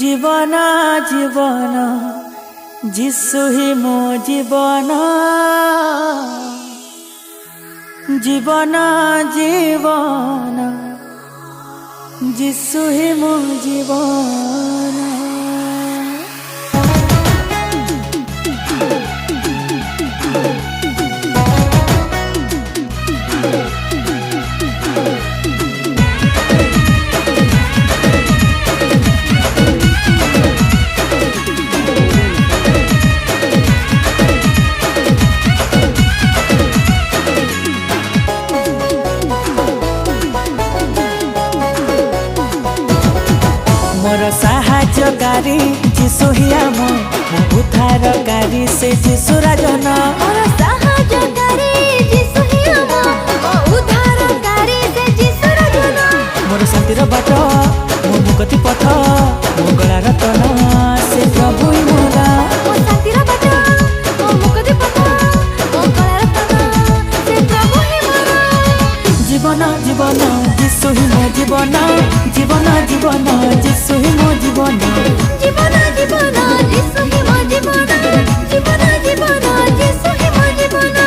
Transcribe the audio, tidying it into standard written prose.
জীবন জীবন যিশু হি মো জীবন জীবন জীবন যিশু হি মো জীবন। मोर साहाय्यकारी যিশু হি मो उद्धारकारी से যিশু राजन। मोर साहाय्यकारी যিশু हि मो उद्धारकारी से যিশু राजन। मोर शांतिर बाट मो मुक्ति पथ मंगला रतन से प्रभु ही मोरा। मोर शांतिर बाट मो मुक्ति पथ मंगला रतन से प्रभु हि मोरा। जीवन जीवन যিশু হি मो जीवन जीवन जीवन যিশু হি मो जीवन।